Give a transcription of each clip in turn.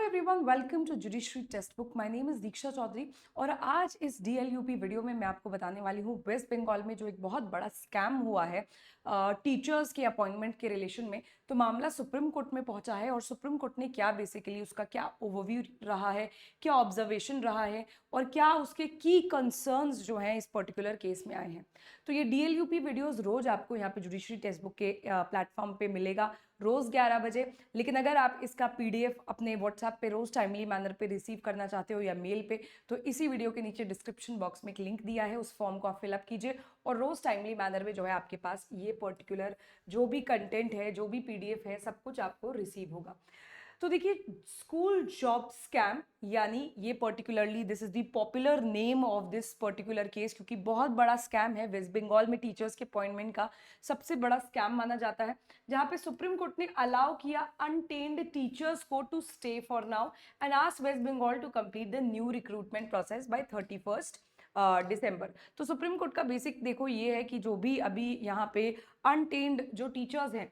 Everyone, welcome to judiciary textbook. My name is Diksha Chaudhary और आज इस डीएलयूपी वीडियो में मैं आपको बताने वाली हूँ वेस्ट बंगाल में जो एक बहुत बड़ा स्कैम हुआ है टीचर्स के अपॉइंटमेंट के रिलेशन में। तो मामला सुप्रीम कोर्ट में पहुंचा है और सुप्रीम कोर्ट ने क्या बेसिकली उसका क्या ओवरव्यू रहा है, क्या ऑब्जर्वेशन रहा है और क्या उसके की कंसर्न्स जो हैं इस पर्टिकुलर केस में आए हैं। तो ये डीएलयूपी वीडियोस रोज आपको यहाँ पे जुडिशरी टेक्स्ट बुक के प्लेटफॉर्म पे मिलेगा रोज 11 बजे। लेकिन अगर आप इसका पीडीएफ अपने व्हाट्सएप पे रोज टाइमली मैनर पे रिसीव करना चाहते हो या मेल पे, तो इसी वीडियो के नीचे डिस्क्रिप्शन बॉक्स में एक लिंक दिया है, उस फॉर्म को आप फिलअप कीजिए और रोज टाइमली मैनर में जो है आपके पास ये पर्टिकुलर जो भी कंटेंट है, जो भी पीडीएफ है, सब कुछ आपको रिसीव होगा। तो देखिए, स्कूल जॉब स्कैम यानी ये particularly this is the popular name of this particular case, क्योंकि बहुत बड़ा स्कैम है वेस्ट बंगाल में टीचर्स के अपॉइंटमेंट का सबसे बड़ा स्कैम माना जाता है, जहां पे सुप्रीम कोर्ट ने अलाउ किया अनटेन्ड टीचर्स को to stay for now and asked West Bengal to complete the new recruitment process by 31 December. तो सुप्रीम कोर्ट का बेसिक देखो ये है कि जो भी अभी यहाँ पे अनटेन्ड जो टीचर्स हैं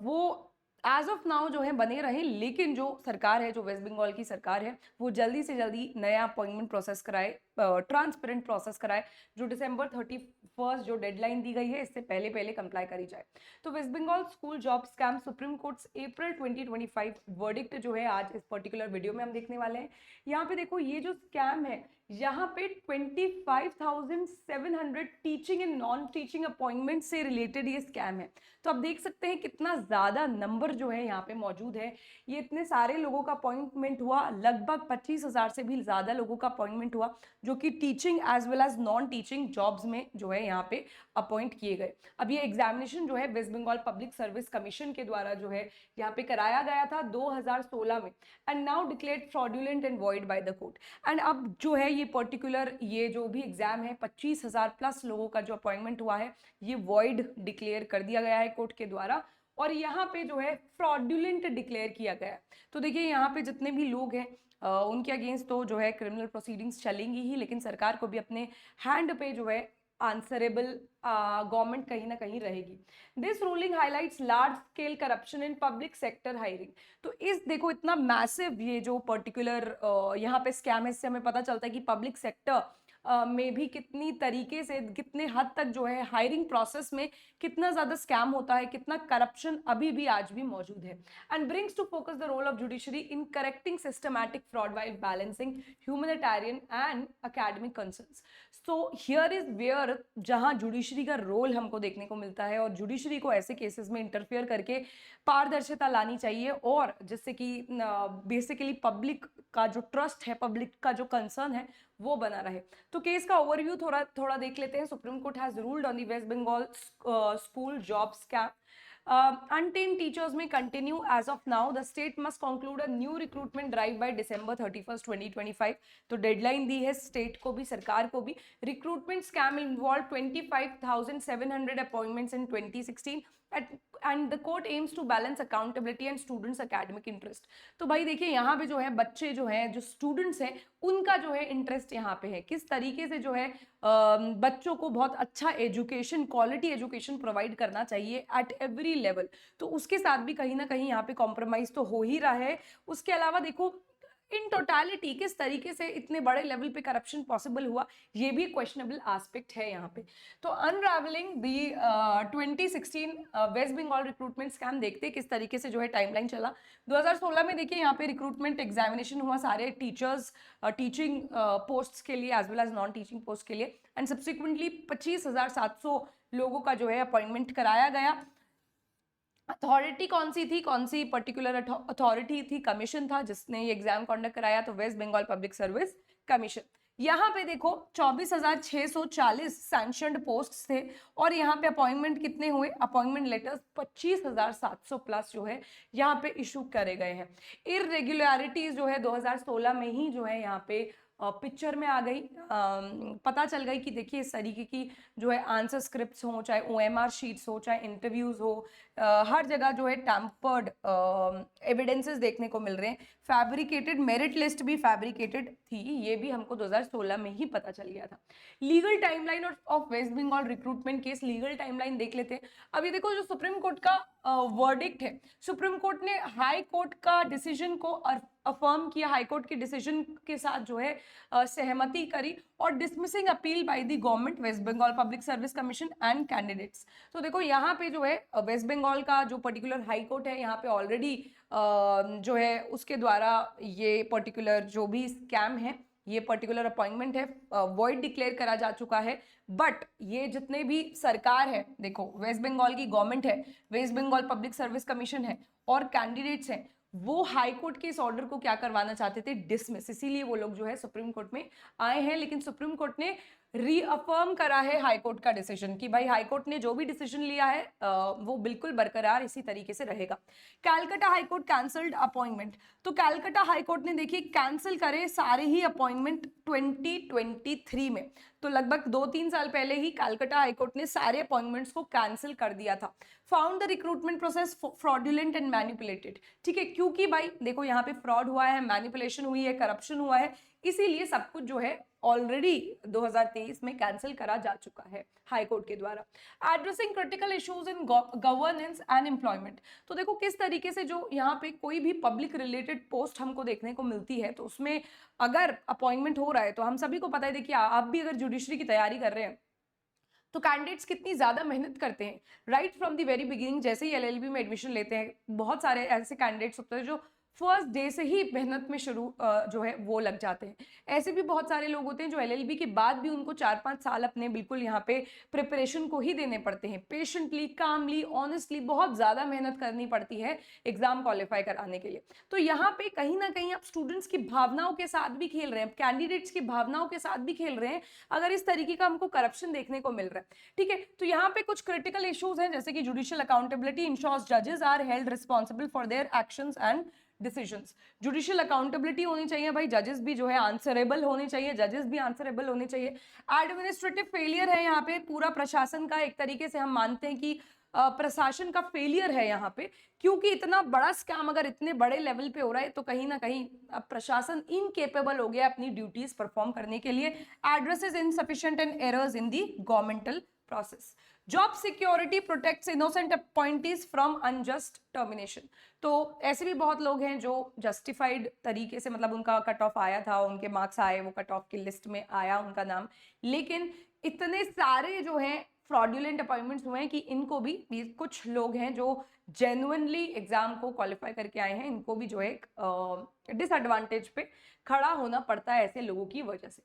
वो एज ऑफ नाउ जो है बने रहे, लेकिन जो सरकार है, जो वेस्ट बंगाल की सरकार है, वो जल्दी से जल्दी नया अपॉइंटमेंट प्रोसेस कराए, ट्रांसपेरेंट प्रोसेस कराए, जो दिसंबर 31 जो डेडलाइन दी गई है इससे पहले पहले कंप्लाई करी जाए। तो West Bengal school job scam Supreme Court April 2025 verdict जो है आज इस पर्टिकुलर वीडियो में हम देखने वाले हैं। यहाँ पे देखो, ये जो स्कैम है, यहाँ पे 25,700 teaching and non teaching appointment से रिलेटेड ये स्कैम है। तो आप देख सकते हैं कितना ज्यादा नंबर जो है यहाँ पे मौजूद है। ये इतने सारे लोगों का अपॉइंटमेंट हुआ, लगभग 25,000 से भी ज्यादा लोगों का अपॉइंटमेंट हुआ, जो कि teaching as well as non teaching jobs में जो है यहाँ पे अपॉइंट किए गए। अब ये एग्जामिनेशन जो है West Bengal public service commission के द्वारा जो है यहाँ पे कराया गया था 2016 में and now declared fraudulent and void by the court. And अब जो है ये पर्टिकुलर ये जो भी एग्जाम है, 25,000 प्लस लोगों का जो अपॉइंटमेंट हुआ है, ये वॉइड डिक्लेयर कर दिया गया है कोर्ट के द्वारा और यहाँ पे जो है फ्रॉडुलेंट डिक्लेयर किया गया है। तो देखिए, यहाँ पे जितने भी लोग हैं उनके अगेंस्ट तो जो है क्रिमिनल प्रोसीडिंग्स चलेंगी ही, लेकिन सरकार को भी अपने हैंड पे जो है आंसरेबल गवर्नमेंट कहीं ना कहीं रहेगी। This ruling highlights large scale corruption in public sector hiring. तो इस देखो, इतना मैसिव ये जो पर्टिकुलर यहाँ पे स्कैम है, इससे हमें पता चलता है कि पब्लिक सेक्टर में भी कितनी तरीके से, कितने हद तक जो है हायरिंग प्रोसेस में कितना ज्यादा स्कैम होता है, कितना करप्शन अभी भी आज भी मौजूद है। And brings to focus the role of judiciary in correcting systematic fraud while balancing humanitarian and academic concerns. So here is where जहां जुडिशरी का रोल हमको देखने को मिलता है और जुडिशरी को ऐसे केसेस में इंटरफेयर करके पारदर्शिता लानी चाहिए और जिससे कि बेसिकली पब्लिक का जो ट्रस्ट है, पब्लिक का जो कंसर्न है, वो बना रहे। तो केस का ओवरव्यू थोड़ा देख लेते हैं। Supreme court has ruled on the West Bengal school job scam. Untrained teachers may continue as of now. The state must conclude a new recruitment drive by December 31st, 2025. तो डेडलाइन दी है स्टेट को भी, सरकार को भी। Recruitment scam involve 25,700 appointments in 2016 and the court aims to balance accountability and students academic interest. तो भाई देखिए, यहाँ पे जो है बच्चे जो हैं, जो स्टूडेंट्स हैं, उनका जो है इंटरेस्ट यहाँ पे है, किस तरीके से जो है बच्चों को बहुत अच्छा एजुकेशन, क्वालिटी एजुकेशन प्रोवाइड करना चाहिए एट एवरी लेवल। तो उसके साथ भी कहीं ना कहीं यहाँ पे कॉम्प्रोमाइज तो हो ही रहा है। उसके अलावा देखो, इन टोटालिटी किस तरीके से इतने बड़े लेवल पे करप्शन पॉसिबल हुआ, ये भी क्वेश्चनेबल एस्पेक्ट है यहाँ पे। तो अनरावलिंग दी 2016 वेस्ट बंगाल रिक्रूटमेंट स्कैम, देखते किस तरीके से जो है टाइमलाइन चला। 2016 में देखिए, यहाँ पे रिक्रूटमेंट एग्जामिनेशन हुआ सारे टीचर्स टीचिंग पोस्ट्स के लिए as well as non teaching post के लिए एंड सब्सिक्वेंटली 25,700 लोगों का जो है अपॉइंटमेंट कराया गया। अथॉरिटी कौन सी थी, कौन सी पर्टिकुलर अथॉरिटी थी, कमीशन था जिसने ये एग्जाम कंडक्ट कराया, तो West Bengal public service commission. यहाँ पे देखो 24,640 सैंक्शनड पोस्ट थे और यहाँ पे अपॉइंटमेंट कितने हुए, अपॉइंटमेंट लेटर्स 25,700 प्लस जो है यहाँ पे इशू करे गए हैं। इरेगुलरिटीज जो है 2016 में ही जो है यहाँ पे पिक्चर में आ गई, पता चल गई कि देखिए इस तरीके की जो है आंसर स्क्रिप्ट्स हो, चाहे ओएमआर शीट्स हो, चाहे इंटरव्यूज हो, हर जगह जो है टैम्पर्ड एविडेंसेस देखने को मिल रहे हैं। फैब्रिकेटेड मेरिट लिस्ट भी फैब्रिकेटेड थी, ये भी हमको 2016 में ही पता चल गया था। Legal timeline of West Bengal recruitment case, legal timeline देख लेते हैं। अब ये देखो, जो सुप्रीम कोर्ट का वर्डिक्ट है। सुप्रीम कोर्ट ने हाई कोर्ट का डिसीजन को अफर्म किया, हाई कोर्ट के डिसीजन के साथ जो है सहमति करी और dismissing appeal by the government West Bengal public service commission and candidates. तो देखो यहाँ पे जो है वेस्ट बंगाल का जो पर्टिकुलर हाई कोर्ट है यहाँ पे ऑलरेडी जो है उसके द्वारा ये पर्टिकुलर जो भी स्कैम है, ये पर्टिकुलर अपॉइंटमेंट है, वॉइड डिक्लेयर करा जा चुका है। बट ये जितने भी सरकार है, देखो वेस्ट बंगाल की गवर्नमेंट है, West Bengal public service commission है और कैंडिडेट्स हैं, वो हाई कोर्ट के इस ऑर्डर को क्या करवाना चाहते थे, डिसमिस। इसीलिए वो लोग जो है सुप्रीम कोर्ट में आए हैं। लेकिन सुप्रीम कोर्ट ने रीअफर्म करा है हाई कोर्ट का डिसीजन कि भाई हाई कोर्ट ने जो भी डिसीजन लिया है वो बिल्कुल बरकरार इसी तरीके से रहेगा। Calcutta high court cancelled appointment. तो कैलकाटा हाई कोर्ट ने देखिए कैंसिल करे सारे ही अपॉइंटमेंट 2023 में। तो लगभग 2-3 साल पहले ही कैलकाटा हाई कोर्ट ने सारे अपॉइंटमेंट्स को कैंसिल कर दिया था। Found the recruitment process fraudulent and manipulated. ठीक है, क्योंकि भाई देखो यहाँ पे फ्रॉड हुआ है, मैनिपुलेशन हुई है, करप्शन हुआ है, इसीलिए सब कुछ जो है ऑलरेडी 2023 में कैंसिल करा जा चुका है हाई कोर्ट के द्वारा। Addressing critical issues in governance and employment. तो देखो किस तरीके से जो यहाँ पे कोई भी पब्लिक रिलेटेड पोस्ट हमको देखने को मिलती है तो उसमें अगर अपॉइंटमेंट हो रहा है तो हम सभी को पता है, देखिए आप भी अगर जुडिशरी की तैयारी कर रहे हैं तो कैंडिडेट्स कितनी ज्यादा मेहनत करते हैं right from the very beginning. जैसे ही एलएलबी में एडमिशन लेते हैं, बहुत सारे ऐसे कैंडिडेट्स होते हैं जो फर्स्ट डे से ही मेहनत में शुरू जो है वो लग जाते हैं। ऐसे भी बहुत सारे लोग होते हैं जो एलएलबी के बाद भी उनको 4-5 साल अपने बिल्कुल यहाँ पे प्रिपरेशन को ही देने पड़ते हैं, पेशेंटली, कामली, ऑनेस्टली बहुत ज्यादा मेहनत करनी पड़ती है एग्जाम क्वालिफाई कराने के लिए। तो यहाँ पे कहीं ना कहीं आप स्टूडेंट्स की भावनाओं के साथ भी खेल रहे हैं, कैंडिडेट्स की भावनाओं के साथ भी खेल रहे हैं अगर इस तरीके का हमको करप्शन देखने को मिल रहा है। ठीक है, तो यहाँ पे कुछ क्रिटिकल इश्यूज हैं जैसे कि जुडिशियल अकाउंटेबिलिटी इंश्योर्स जजेस are held responsible for their actions and decisions. Judicial accountability होनी चाहिए भाई, जजेस भी जो है आंसरेबल होने चाहिए, जजेस भी आंसरेबल होने चाहिए। एडमिनिस्ट्रेटिव फेलियर है यहाँ पे, पूरा प्रशासन का एक तरीके से हम मानते हैं कि प्रशासन का फेलियर है यहाँ पे, क्योंकि इतना बड़ा स्कैम अगर इतने बड़े लेवल पे हो रहा है तो कहीं ना कहीं प्रशासन इनकेपेबल हो गया अपनी ड्यूटीज परफॉर्म करने के लिए। Addresses insufficient and errors in the governmental process. Job security protects innocent appointees from unjust termination. तो ऐसे भी बहुत लोग हैं जो जस्टिफाइड तरीके से, मतलब उनका कट ऑफ आया था, उनके मार्क्स आए, वो कट ऑफ की लिस्ट में आया उनका नाम, लेकिन इतने सारे जो हैं फ्रॉडुलेंट अपॉइंटमेंट्स हुए हैं कि इनको भी कुछ लोग हैं जो जेन्युइनली एग्जाम को क्वालिफाई करके आए हैं, इनको भी जो है डिसएडवांटेज पे खड़ा होना पड़ता है ऐसे लोगों की वजह से।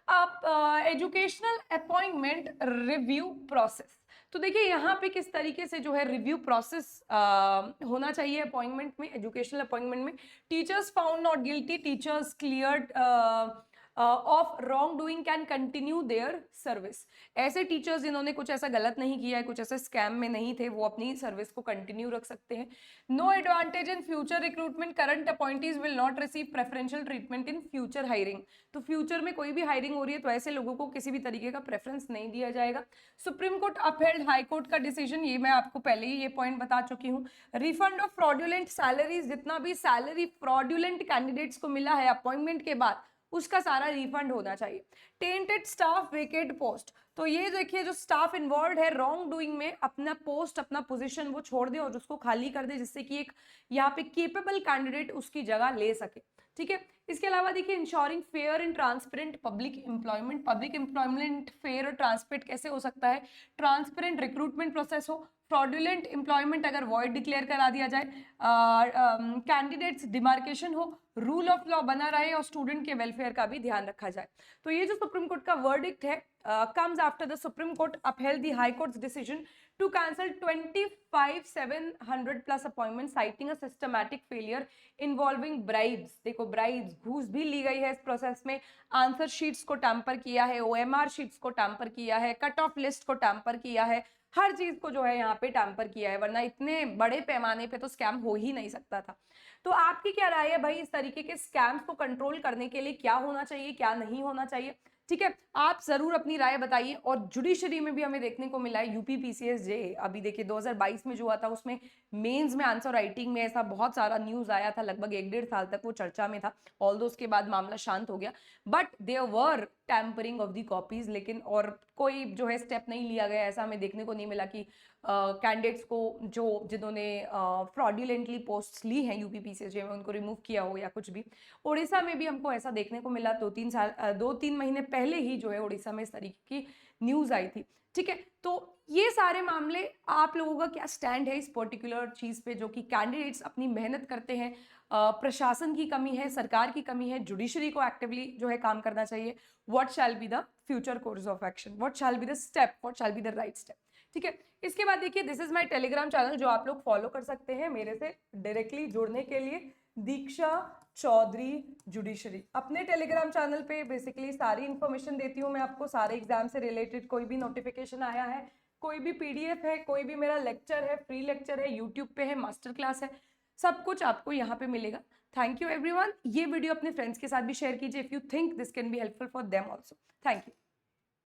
अब एजुकेशनल अपॉइंटमेंट रिव्यू प्रोसेस। तो देखिए यहाँ पे किस तरीके से जो है रिव्यू प्रोसेस होना चाहिए अपॉइंटमेंट में, एजुकेशनल अपॉइंटमेंट में। Teachers found not guilty, teachers cleared of wrong doing can continue their service. ऐसे टीचर्स जिन्होंने कुछ ऐसा गलत नहीं किया है, कुछ ऐसे स्कैम में नहीं थे, वो अपनी सर्विस को कंटिन्यू रख सकते हैं। No advantage in future recruitment, current appointees will not receive preferential treatment in future hiring. तो फ्यूचर में कोई भी हायरिंग हो रही है तो ऐसे लोगों को किसी भी तरीके का प्रेफरेंस नहीं दिया जाएगा। Supreme court upheld high court का डिसीजन, ये मैं आपको पहले ही ये पॉइंट बता चुकी हूँ। रिफंड ऑफ फ्रॉडुलेंट सैलरीज, जितना भी सैलरी फ्रॉडुलेंट कैंडिडेट्स को मिला है अपॉइंटमेंट के बाद उसका सारा रिफंड होना चाहिए। टेंटेड स्टाफ वेकेट पोस्ट, तो ये देखिए जो स्टाफ इन्वॉल्व है रॉन्ग डूइंग में अपना पोस्ट, अपना पोजीशन वो छोड़ दे और उसको खाली कर दे, जिससे कि एक यहाँ पे केपेबल कैंडिडेट उसकी जगह ले सके। ठीक है, इसके अलावा देखिए ensuring fair and transparent public employment. Public employment fair और ट्रांसपेरेंट कैसे हो सकता है? ट्रांसपेरेंट रिक्रूटमेंट प्रोसेस हो, फ्रॉडुलेंट एम्प्लॉयमेंट अगर वॉइड डिक्लेयर करा दिया जाए, कैंडिडेट्स डिमार्केशन हो, रूल ऑफ लॉ बना रहे और स्टूडेंट के वेलफेयर का भी ध्यान रखा जाए। तो ये जो सुप्रीम कोर्ट का वर्डिक्ट है comes after the Supreme Court upheld the High Court's decision to cancel 25,700 plus appointments citing a systematic failure involving bribes। देखो bribes, घूस भी ली गई है इस प्रोसेस में, आंसर शीट्स को टैम्पर किया है, OMR शीट्स को टैम्पर किया है, कट ऑफ लिस्ट को टैम्पर किया है, हर चीज को जो है यहाँ पे टैम्पर किया है, वरना इतने बड़े पैमाने पे तो स्कैम हो ही नहीं सकता था। तो आपकी क्या राय है भाई, इस तरीके के स्कैम्स को कंट्रोल करने के लिए क्या होना चाहिए, क्या नहीं होना चाहिए? ठीक है, आप जरूर अपनी राय बताइए। और जुडिशरी में भी हमें देखने को मिला है यूपी पीसीएस जे, अभी देखिए 2022 में जो हुआ था उसमें मेंस में आंसर राइटिंग में ऐसा बहुत सारा न्यूज आया था, लगभग 1-1.5 साल तक वो चर्चा में था, ऑल्दो उसके बाद मामला शांत हो गया, but there were tampering of the copies, लेकिन और कोई जो है स्टेप नहीं लिया गया, ऐसा हमें देखने को नहीं मिला कि कैंडिडेट्स को जिन्होंने फ्रॉड्यूलेंटली पोस्ट ली हैं यूपीपीसीएसजे में, उनको रिमूव किया हो या कुछ भी। उड़ीसा में भी हमको ऐसा देखने को मिला, 2-3 महीने पहले ही जो है उड़ीसा में इस तरीके की न्यूज़ आई थी। ठीक है, तो ये सारे मामले, आप लोगों का क्या स्टैंड है इस पर्टिकुलर चीज़ पे, जो कि कैंडिडेट्स अपनी मेहनत करते हैं, प्रशासन की कमी है, सरकार की कमी है, जुडिशरी को एक्टिवली जो है काम करना चाहिए। What shall be the future course of action, what shall be the step, what shall be the right step. ठीक है, इसके बाद देखिए, this is my Telegram channel जो आप लोग फॉलो कर सकते हैं मेरे से डायरेक्टली जुड़ने के लिए, दीक्षा चौधरी जुडिशरी। अपने टेलीग्राम चैनल पे बेसिकली सारी इंफॉर्मेशन देती हूँ मैं आपको, सारे एग्जाम से रिलेटेड कोई भी नोटिफिकेशन आया है, कोई भी पीडीएफ है, कोई भी मेरा लेक्चर है, फ्री लेक्चर है, यूट्यूब पे है, मास्टर क्लास है, सब कुछ आपको यहाँ पे मिलेगा। Thank you everyone. ये वीडियो अपने फ्रेंड्स के साथ भी शेयर कीजिए if you think this can be helpful for them also. Thank you.